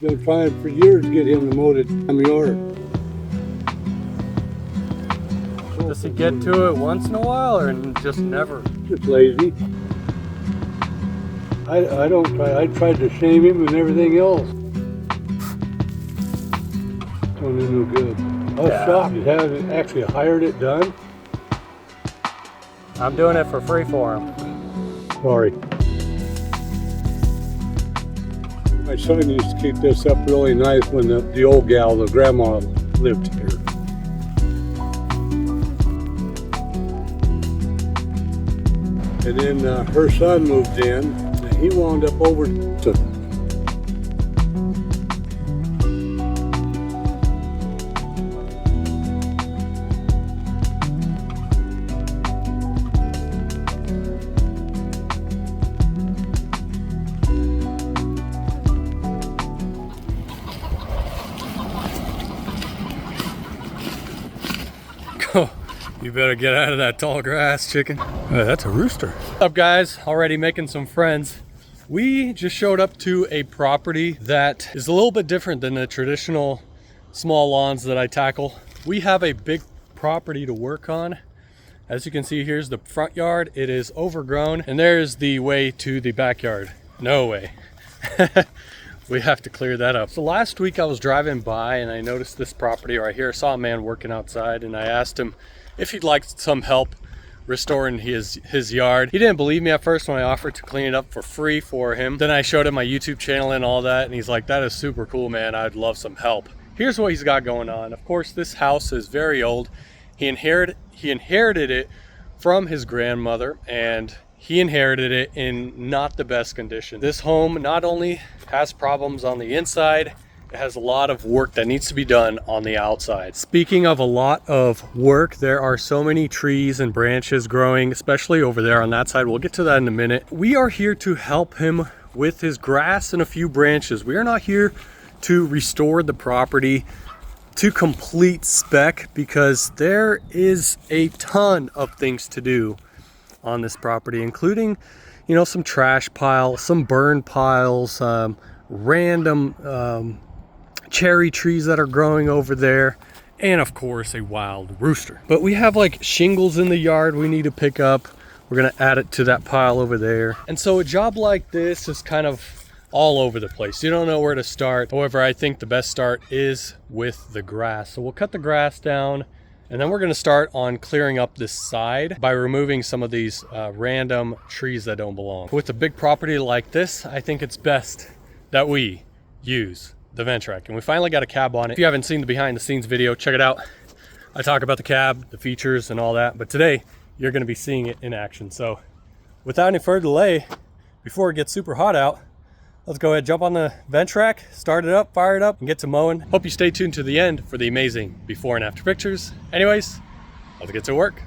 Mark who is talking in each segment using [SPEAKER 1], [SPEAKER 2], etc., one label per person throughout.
[SPEAKER 1] Been trying for years to get him to mow the damn yard.
[SPEAKER 2] Does he get to it once in a while or just never?
[SPEAKER 1] Just lazy. I don't try. I tried to shame him and everything else. Don't do no good. I was shocked he hadn't actually hired it done.
[SPEAKER 2] I'm doing it for free for him.
[SPEAKER 1] Sorry. My son used to keep this up really nice when the old gal, the grandma, lived here. And then her son moved in, and he wound up over to
[SPEAKER 2] You better get out of that tall grass, chicken. That's a rooster. What's up, guys? Already making some friends. We just showed up to a property that is a little bit different than the traditional small lawns that I tackle. We have a big property to work on. As you can see, here's the front yard. It is overgrown, and there's the way to the backyard. No way. We have to clear that up. So last week I was driving by and I noticed this property right here. I saw a man working outside and I asked him if he'd like some help restoring his yard. He didn't believe me at first when I offered to clean it up for free for him. Then I showed him my YouTube channel and all that, and he's like, that is super cool, man. I'd love some help. Here's what he's got going on. Of course, this house is very old. He inherited it from his grandmother, and he inherited it in not the best condition. This home not only has problems on the inside, it has a lot of work that needs to be done on the outside. Speaking of a lot of work, there are so many trees and branches growing, especially over there on that side. We'll get to that in a minute. We are here to help him with his grass and a few branches. We are not here to restore the property to complete spec, because there is a ton of things to do on this property, including, you know, some trash piles, some burn piles, random cherry trees that are growing over there, and of course a wild rooster. But we have like shingles in the yard we need to pick up. We're gonna add it to that pile over there. And so a job like this is kind of all over the place. You don't know where to start. However, I think the best start is with the grass. So we'll cut the grass down, and then we're gonna start on clearing up this side by removing some of these random trees that don't belong. With a big property like this, I think it's best that we use the Ventrac, and we finally got a cab on it. If you haven't seen the behind the scenes video, check it out. I talk about the cab, the features and all that, but today you're going to be seeing it in action. So without any further delay, before it gets super hot out, let's go ahead, jump on the Ventrac, start it up, fire it up, and get to mowing. Hope you stay tuned to the end for the amazing before and after pictures. Anyways, let's get to work.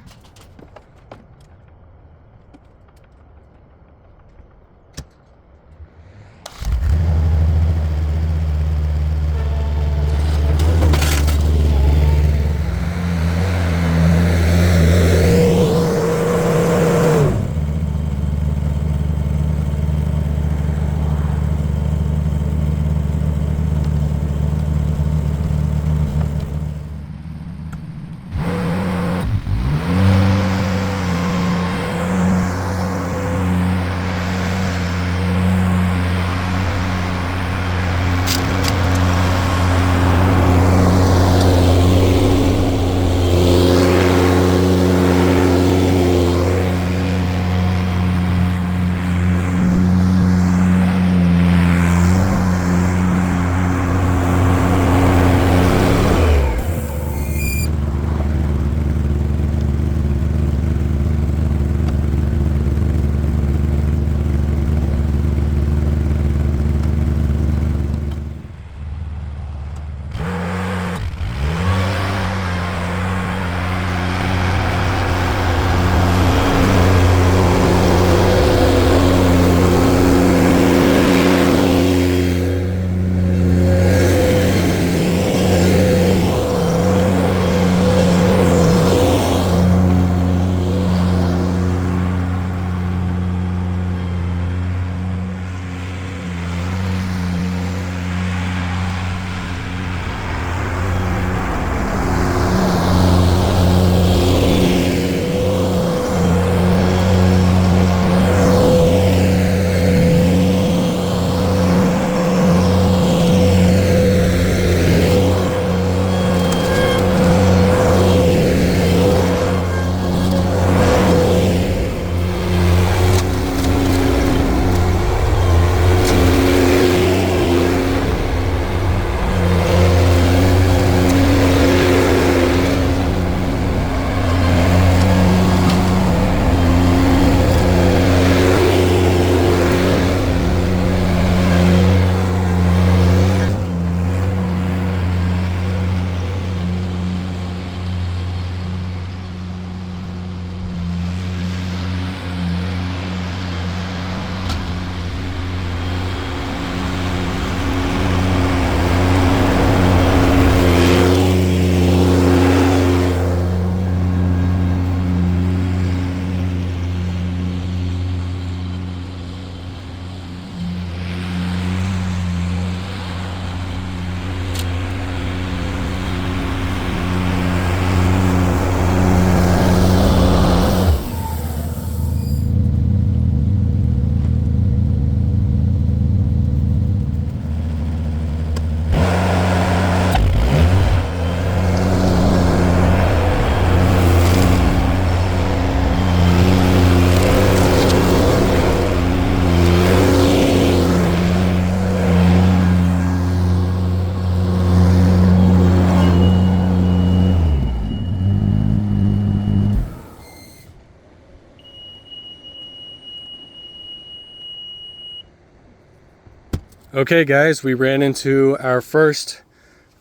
[SPEAKER 2] Okay guys, we ran into our first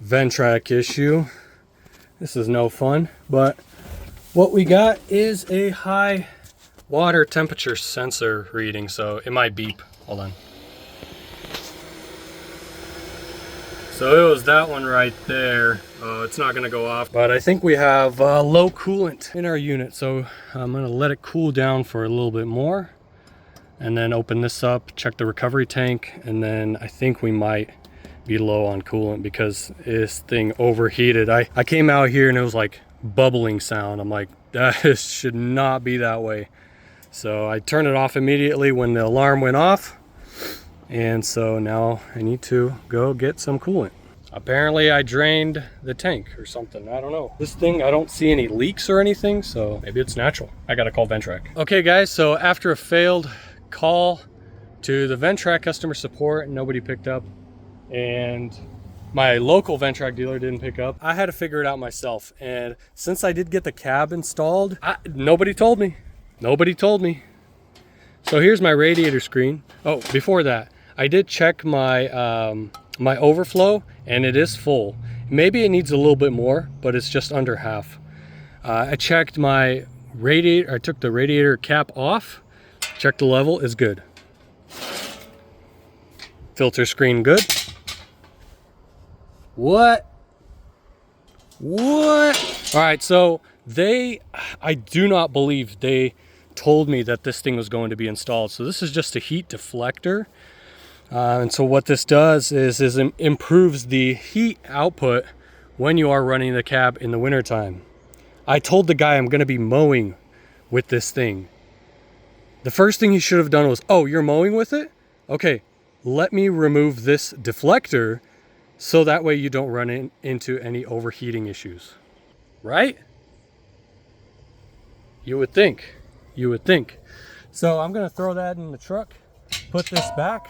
[SPEAKER 2] Ventrac issue. This is no fun, but what we got is a high water temperature sensor reading, so it might beep. Hold on. So it was that one right there. It's not gonna go off, but I think we have low coolant in our unit, so I'm gonna let it cool down for a little bit more and then open this up, check the recovery tank, and then I think we might be low on coolant because this thing overheated. I came out here and it was like bubbling sound. I'm like, that should not be that way. So I turned it off immediately when the alarm went off. And so now I need to go get some coolant. Apparently I drained the tank or something, I don't know. This thing, I don't see any leaks or anything, so maybe it's natural. I gotta call Ventrac. Okay guys, so after a failed call to the Ventrac customer support, nobody picked up, and my local Ventrac dealer didn't pick up, I had to figure it out myself. And since I did get the cab installed, nobody told me. Nobody told me. So here's my radiator screen. Oh, before that, I did check my my overflow, and it is full. Maybe it needs a little bit more, but it's just under half. I checked my radiator. I took the radiator cap off. Checked the level, is good. Filter screen good. What? All right, so I do not believe they told me that this thing was going to be installed. So this is just a heat deflector. And so what this does is it improves the heat output when you are running the cab in the wintertime. I told the guy I'm gonna be mowing with this thing. The first thing he should have done was, oh, you're mowing with it? Okay, let me remove this deflector so that way you don't run into any overheating issues, right? You would think. You would think. So I'm gonna throw that in the truck, put this back,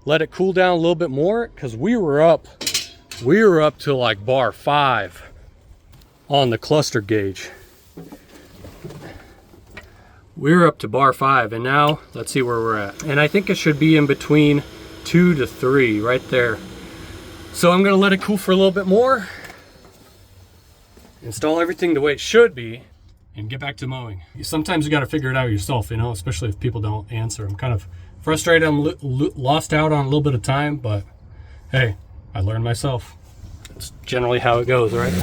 [SPEAKER 2] let it cool down a little bit more, because we were up to like bar 5 on the cluster gauge. We were up to bar 5, and now let's see where we're at. And I think it should be in between 2 to 3 right there. So I'm gonna let it cool for a little bit more, install everything the way it should be, and get back to mowing. Sometimes you got to figure it out yourself, you know, especially if people don't answer. I'm kind of frustrated. I'm lost out on a little bit of time, but hey, I learned myself. It's generally how it goes, right?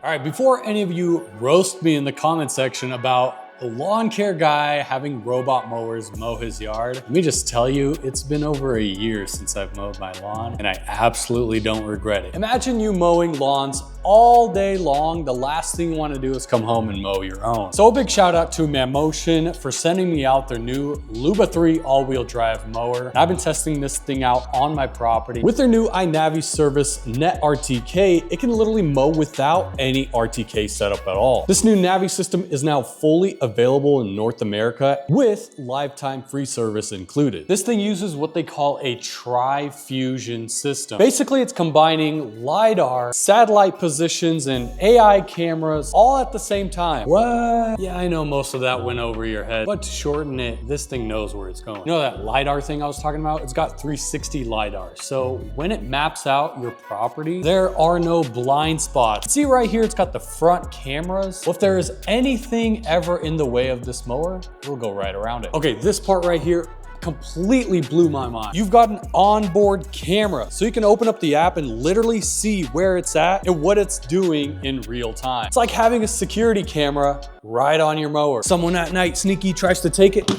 [SPEAKER 2] All right, before any of you roast me in the comment section about the lawn care guy having robot mowers mow his yard, let me just tell you, it's been over a year since I've mowed my lawn, and I absolutely don't regret it. Imagine you mowing lawns all day long. The last thing you want to do is come home and mow your own. So a big shout out to Mammotion for sending me out their new Luba 3 all-wheel drive mower. I've been testing this thing out on my property. With their new iNavi service Net RTK, it can literally mow without any RTK setup at all. This new Navi system is now fully available in North America with lifetime free service included. This thing uses what they call a tri-fusion system. Basically, it's combining LiDAR, satellite positions, and AI cameras all at the same time. What? Yeah, I know most of that went over your head, but to shorten it, this thing knows where it's going. You know that LiDAR thing I was talking about? It's got 360 LiDAR. So when it maps out your property, there are no blind spots. See right here, it's got the front cameras. Well, if there is anything ever in the way of this mower, it'll go right around it. Okay, this part right here completely blew my mind. You've got an onboard camera, so you can open up the app and literally see where it's at and what it's doing in real time. It's like having a security camera right on your mower. Someone at night sneaky tries to take it.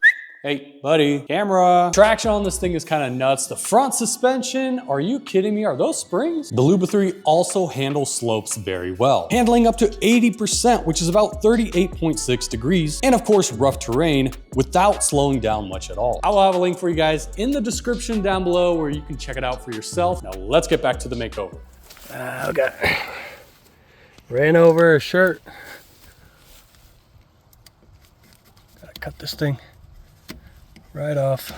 [SPEAKER 2] Hey, buddy, camera. Traction on this thing is kind of nuts. The front suspension, are you kidding me? Are those springs? The Luba 3 also handles slopes very well, handling up to 80%, which is about 38.6 degrees, and of course, rough terrain without slowing down much at all. I will have a link for you guys in the description down below where you can check it out for yourself. Now let's get back to the makeover. Okay. Ran over a shirt. Gotta cut this thing right off.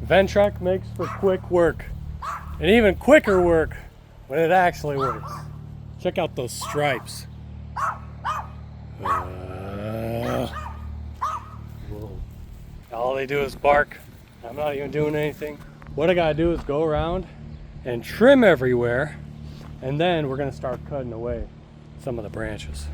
[SPEAKER 2] Ventrac makes for quick work, and even quicker work when it actually works. Check out those stripes. Whoa. All they do is bark. I'm not even doing anything. What I gotta do is go around and trim everywhere, and then we're gonna start cutting away some of the branches.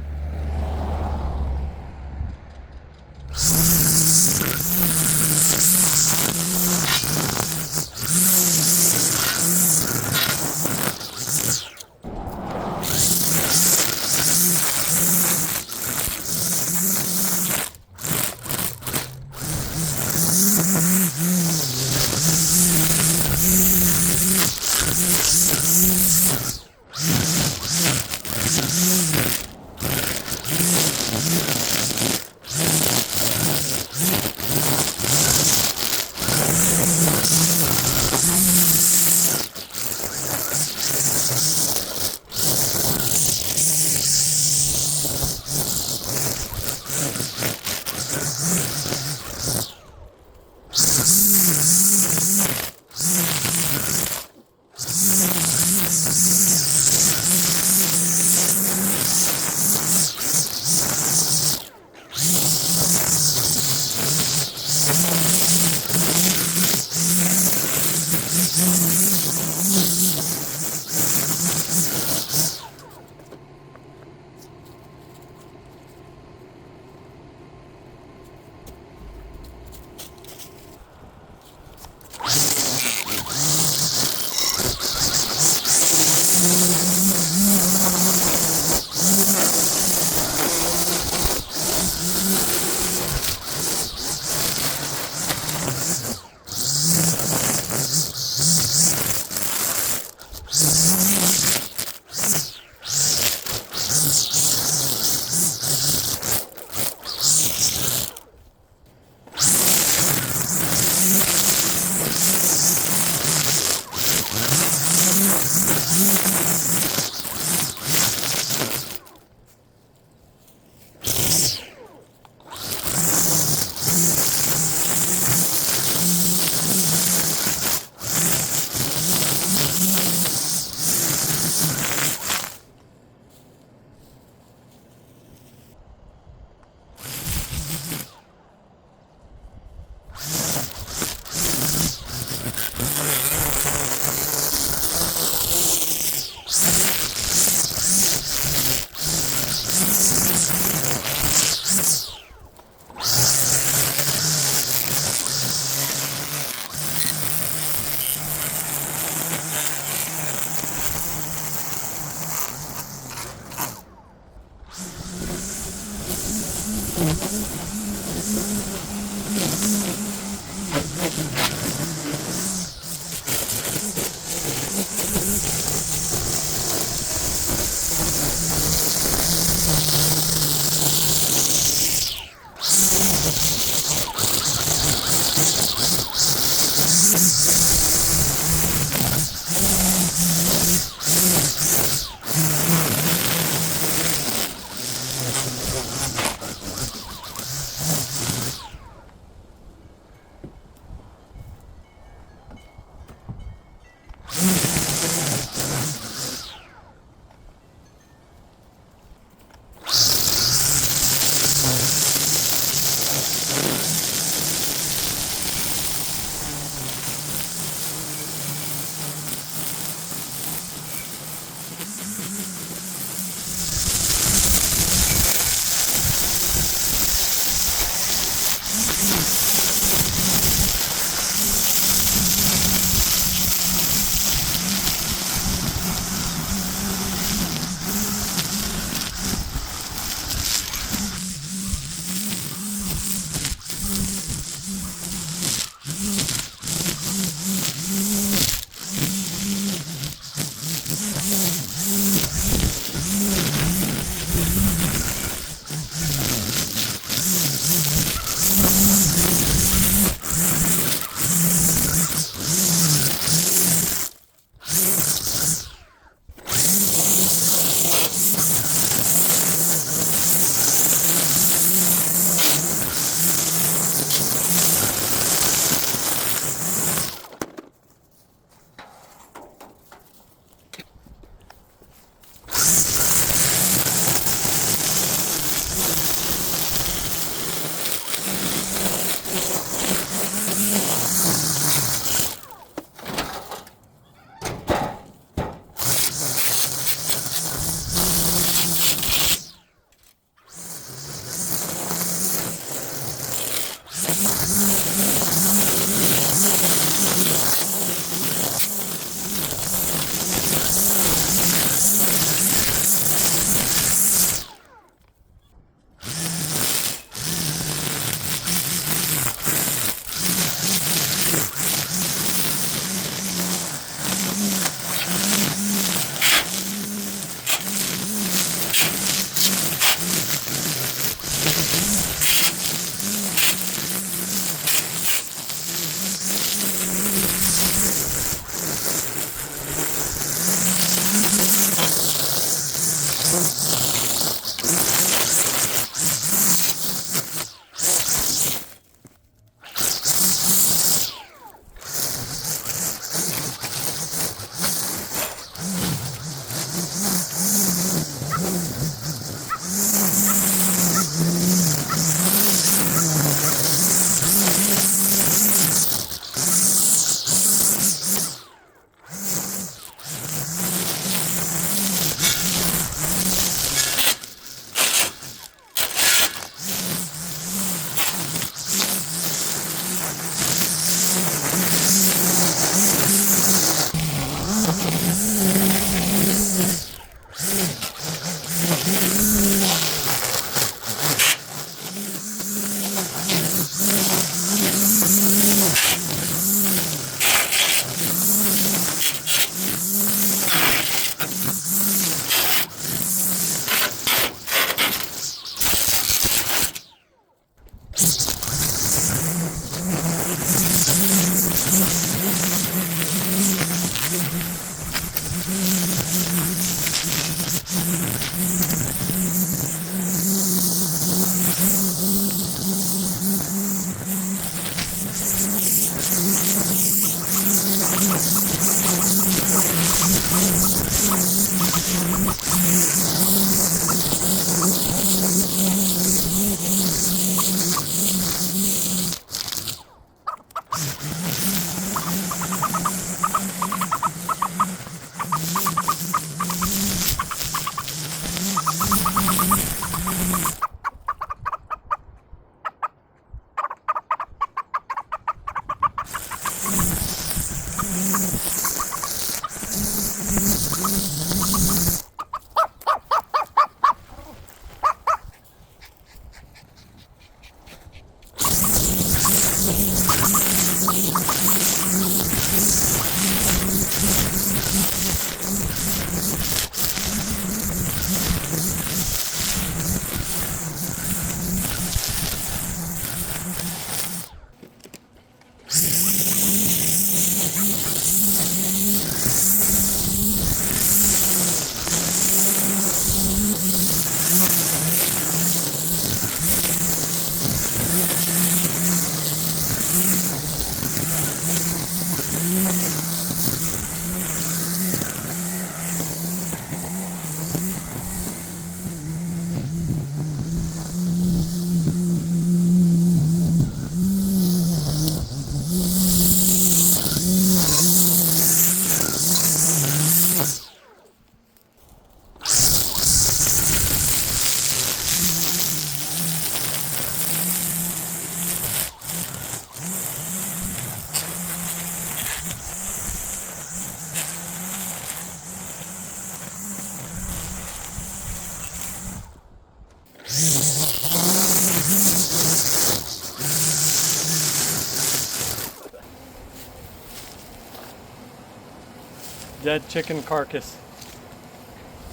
[SPEAKER 2] dead chicken carcass.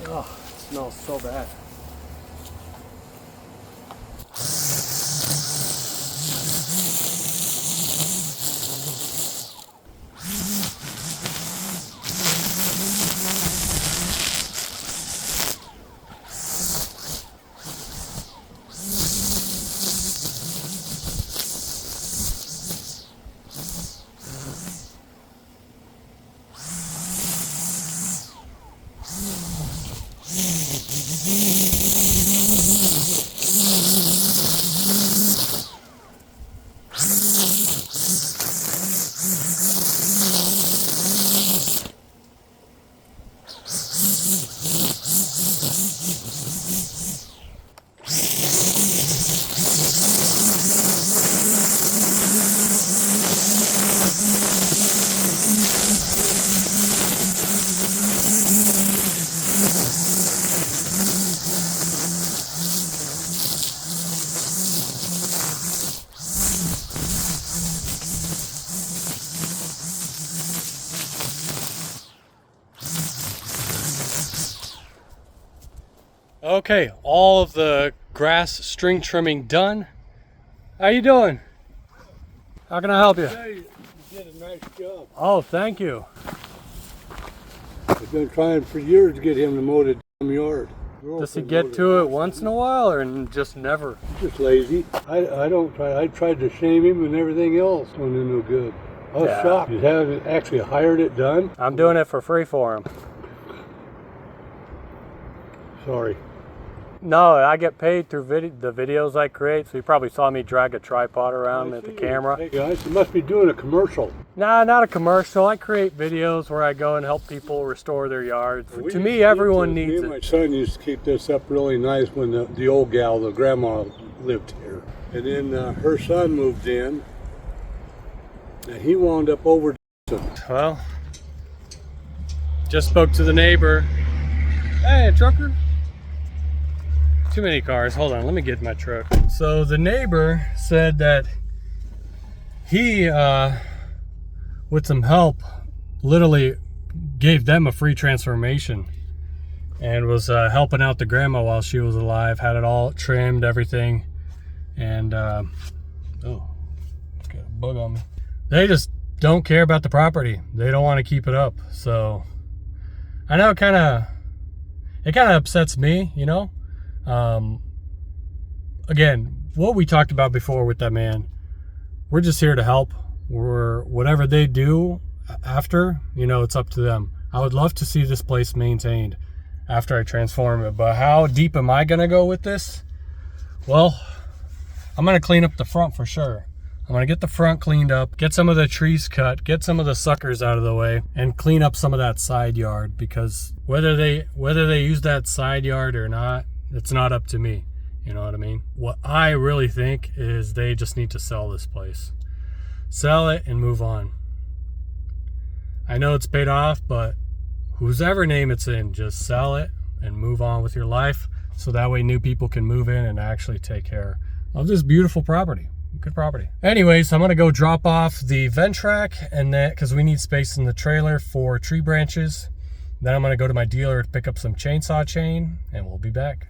[SPEAKER 2] Oh, it smells so bad. Okay, all of the grass string trimming done. How you doing? How can I help you?
[SPEAKER 1] Hey, you did a nice job.
[SPEAKER 2] Oh, thank you.
[SPEAKER 1] I've been trying for years to get him to mow the damn yard.
[SPEAKER 2] Does he get to it once in a while or just never?
[SPEAKER 1] He's just lazy. I don't try. I tried to shame him and everything else. Don't do no good. I was shocked. You haven't actually hired it done?
[SPEAKER 2] I'm doing it for free for him.
[SPEAKER 1] Sorry.
[SPEAKER 2] No, I get paid through the videos I create, so you probably saw me drag a tripod around with the camera.
[SPEAKER 1] Hey guys, you must be doing a commercial.
[SPEAKER 2] Nah, not a commercial. I create videos where I go and help people restore their yards. To me, everyone needs it.
[SPEAKER 1] Me and my son used to keep this up really nice when the old gal, the grandma, lived here. And then her son moved in, and he wound up over.
[SPEAKER 2] Well, just spoke to the neighbor. Hey, trucker. Too many cars. Hold on, let me get my truck. So the neighbor said that he, with some help, literally gave them a free transformation and was helping out the grandma while she was alive, had it all trimmed, everything. And, oh, got a bug on me. They just don't care about the property. They don't want to keep it up. So I know it kind of upsets me, you know? Again, what we talked about before with that man, we're just here to help. Whatever they do after, you know, it's up to them. I would love to see this place maintained after I transform it, but how deep am I gonna go with this? Well, I'm gonna clean up the front for sure. I'm gonna get the front cleaned up, get some of the trees cut, get some of the suckers out of the way, and clean up some of that side yard, because whether they use that side yard or not, it's not up to me. You know what I mean? What I really think is they just need to sell this place. Sell it and move on. I know it's paid off, but whosever name it's in, just sell it and move on with your life, so that way new people can move in and actually take care of this beautiful property. Good property. Anyways, I'm gonna go drop off the Ventrac, and that because we need space in the trailer for tree branches. Then I'm gonna go to my dealer to pick up some chainsaw chain, and we'll be back.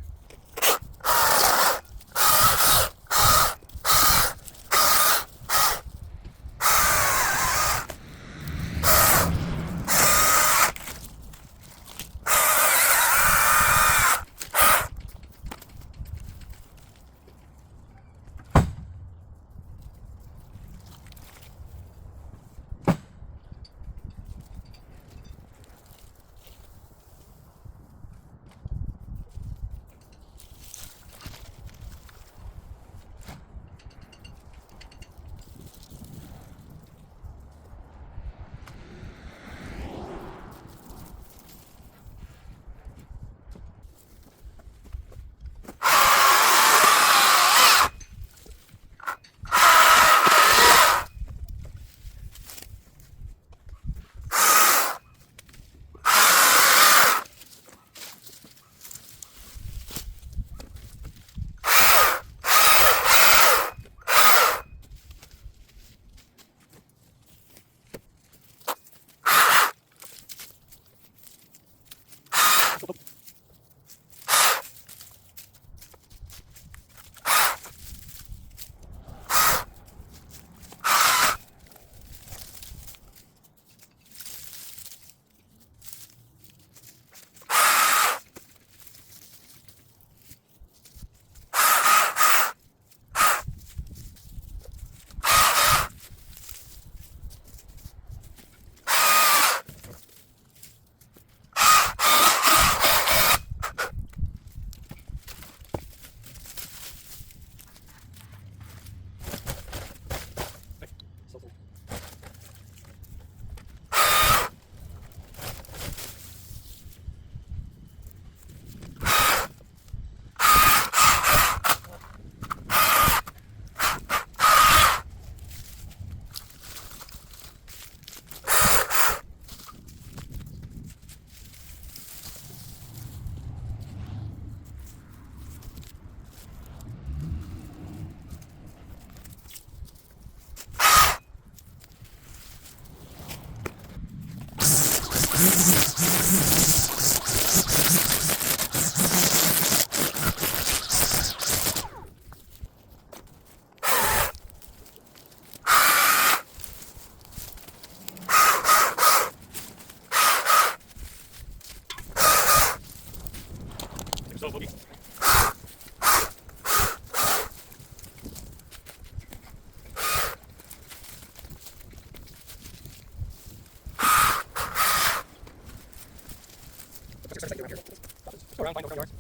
[SPEAKER 2] around, find yards.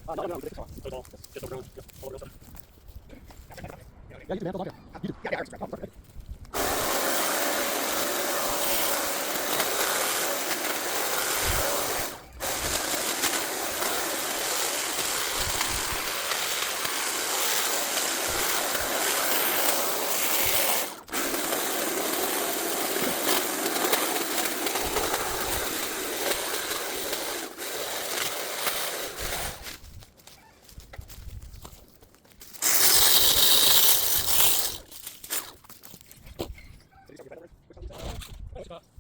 [SPEAKER 2] No, it's all just over all the stuff. Yeah, you do, man. Hold on here. You do. Yeah.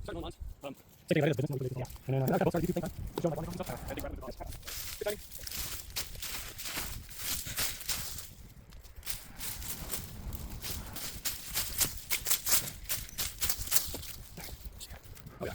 [SPEAKER 2] Certain ones. Same thing like this, business, yeah. And then I both started to do things. Show my stuff. I think right with the exciting. Oh yeah.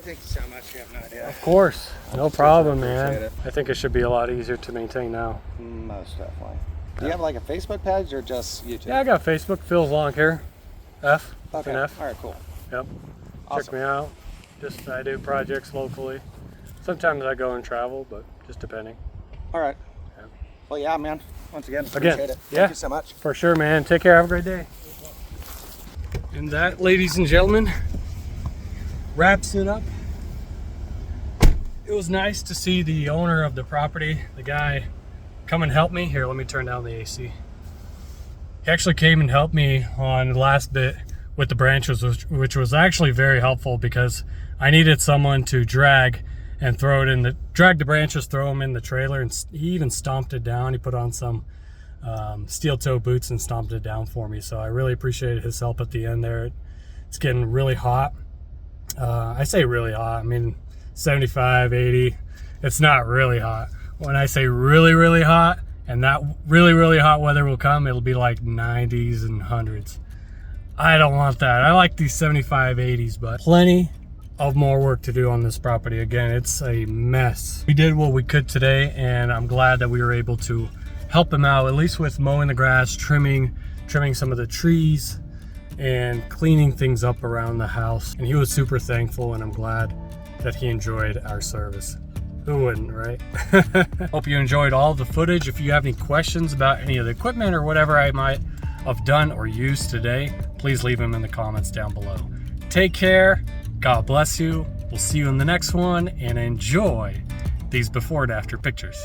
[SPEAKER 3] Thank you so much. You have no idea.
[SPEAKER 2] Of course, no problem,
[SPEAKER 3] appreciate
[SPEAKER 2] man.
[SPEAKER 3] it.
[SPEAKER 2] I think it should be a lot easier to maintain now.
[SPEAKER 3] Most definitely. Do you have like a Facebook page or just YouTube?
[SPEAKER 2] Yeah, I got Facebook, Phil's Lawn Care, F,
[SPEAKER 3] Okay.
[SPEAKER 2] an F.
[SPEAKER 3] All right, cool.
[SPEAKER 2] Yep.
[SPEAKER 3] Awesome.
[SPEAKER 2] Check me out. Just I do projects locally. Sometimes I go and travel, but just depending.
[SPEAKER 3] All right.
[SPEAKER 2] Yeah.
[SPEAKER 3] Well, yeah, man. Once again, appreciate it.
[SPEAKER 2] Yeah.
[SPEAKER 3] Thank you so much.
[SPEAKER 2] For sure, man. Take care. Have a great day. And that, ladies and gentlemen, wraps it up. It was nice to see the owner of the property, the guy, come and help me. Here, let me turn down the AC. He actually came and helped me on the last bit with the branches, which was actually very helpful because I needed someone to drag and throw it in the, drag the branches, throw them in the trailer, and he even stomped it down. He put on some steel toe boots and stomped it down for me. So I really appreciated his help at the end there. It's getting really hot. I say really hot, I mean 75, 80. It's not really hot. When I say really, really hot, and that really, really hot weather will come, it'll be like 90s and 100s. I don't want that. I like these 75, 80s, but plenty of more work to do on this property. Again, it's a mess. We did what we could today, and I'm glad that we were able to help him out, at least with mowing the grass, trimming some of the trees, and cleaning things up around the house. And he was super thankful, and I'm glad that he enjoyed our service. Who wouldn't, right? Hope you enjoyed all the footage. If you have any questions about any of the equipment or whatever I might have done or used today, please leave them in the comments down below. Take care. God bless you. We'll see you in the next one, and enjoy these before and after pictures.